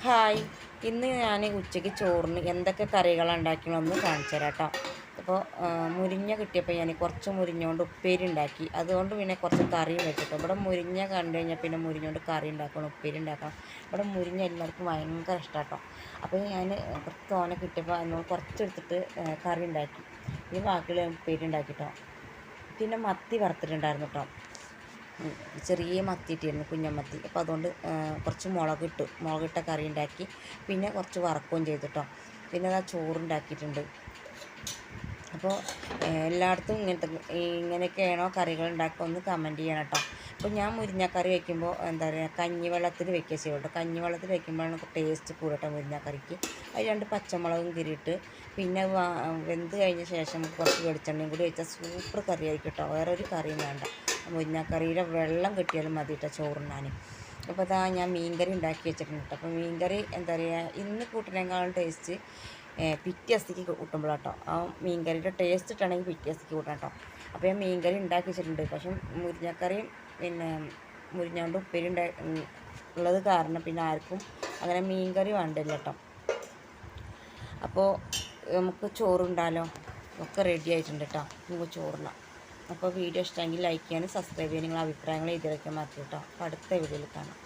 Hi, ഇന്ന് ഞാൻ ഉച്ചയ്ക്ക് ചോറിന് എന്തൊക്കെ കറികളാണ് ഉണ്ടാക്കണമെന്ന് കാണിച്ചു തരാം കേട്ടോ. അപ്പോൾ മുരിങ്ങ കിട്ടിയപ്പോൾ ഞാൻ കുറച്ച് മുരിഞ്ഞ കൊണ്ട് ഉപ്പേരി ഉണ്ടാക്കി. അതുകൊണ്ട് പിന്നെ കുറച്ച് കറിയും വെച്ചിട്ടോ. ഇവിടെ മുരിങ്ങ കണ്ടു കഴിഞ്ഞാൽ പിന്നെ മുരിഞ്ഞ കൊണ്ട് കറി ഉണ്ടാക്കണം, ഉപ്പേരി ഉണ്ടാക്കണം. ഇവിടെ മുരിങ്ങ എല്ലാവർക്കും ഭയങ്കര ഇഷ്ടം കേട്ടോ. അപ്പോൾ ഞാൻ കുറച്ച് തോനെ കിട്ടിയപ്പോൾ അതിനോട് കുറച്ചെടുത്തിട്ട് കറി ഉണ്ടാക്കി. ഇനി ബാക്കിയുള്ള ഉപ്പേരി ഉണ്ടാക്കിട്ടോ. പിന്നെ മത്തി വറുത്തിട്ടുണ്ടായിരുന്നു കേട്ടോ. ചെറിയ മത്തി ഇട്ടിരുന്നു, കുഞ്ഞമത്തി. അപ്പോൾ അതുകൊണ്ട് കുറച്ച് മുളകിട്ട കറി ഉണ്ടാക്കി. പിന്നെ കുറച്ച് വറക്കുകയും ചെയ്തിട്ടോ. പിന്നെ അതാ ചോറുണ്ടാക്കിയിട്ടുണ്ട്. അപ്പോൾ എല്ലായിടത്തും ഇങ്ങനെയൊക്കെയാണോ കറികൾ ഉണ്ടാക്കുക ഒന്ന് കമൻറ്റ് ചെയ്യണം കേട്ടോ. അപ്പോൾ ഞാൻ മുരിങ്ങക്കറി വയ്ക്കുമ്പോൾ എന്താ പറയുക, കഞ്ഞിവെള്ളത്തിൽ വെക്കുക ചെയ്യുള്ളൂ. കഞ്ഞിവെള്ളത്തിൽ വയ്ക്കുമ്പോഴാണ് ടേസ്റ്റ് കൂടട്ടോ മുരിങ്ങക്കറിക്ക്. അത് 2 പച്ചമുളകും കീറിയിട്ട് പിന്നെ വെന്ത് കഴിഞ്ഞ ശേഷം കുറച്ച് വെളിച്ചെണ്ണയും കൂടി വെച്ചാൽ സൂപ്പർ കറി ആയിരിക്കും കേട്ടോ. വേറൊരു കറിയും വേണ്ട. മുരിങ്ങക്കറിയുടെ വെള്ളം കിട്ടിയാലും മതി കേട്ടോ ചോറുണ്ണാൻ. അപ്പോൾ അതാ ഞാൻ മീൻകറി ഉണ്ടാക്കി വെച്ചിട്ടുണ്ട് കേട്ടോ. അപ്പോൾ മീൻകറി എന്താ പറയുക, ഇന്ന് കൂട്ടുന്നതിനേക്കാളും ടേസ്റ്റ് പിറ്റേ ദിവസത്തേക്ക് കൂട്ടുമ്പോഴാട്ടോ. ആ മീൻകറിയുടെ ടേസ്റ്റ് ഇട്ടാണെങ്കിൽ പിറ്റേ ദിവസത്തേക്ക് കൂട്ടണം കേട്ടോ. അപ്പോൾ ഞാൻ മീൻകറി ഉണ്ടാക്കി വെച്ചിട്ടുണ്ട്. പക്ഷേ മുരിങ്ങക്കറിയും പിന്നെ മുരിഞ്ഞ ഉപ്പേരി ഉള്ളത് കാരണം പിന്നെ ആർക്കും അങ്ങനെ മീൻകറി വേണ്ടില്ല കേട്ടോ. അപ്പോൾ നമുക്ക് ചോറുണ്ടാലോ. ഒക്കെ റെഡി ആയിട്ടുണ്ട് കേട്ടോ. നമുക്ക് ചോറിനാം. അപ്പോൾ വീഡിയോ ഇഷ്ടമെങ്കിൽ ലൈക്ക് ചെയ്യാനും സബ്സ്ക്രൈബ് ചെയ്യാനും നിങ്ങളുടെ അഭിപ്രായങ്ങൾ എഴുതി വയ്ക്കാൻ മറക്കരുത് കേട്ടോ. അപ്പോൾ അടുത്ത വീഡിയോയിൽ കാണാം.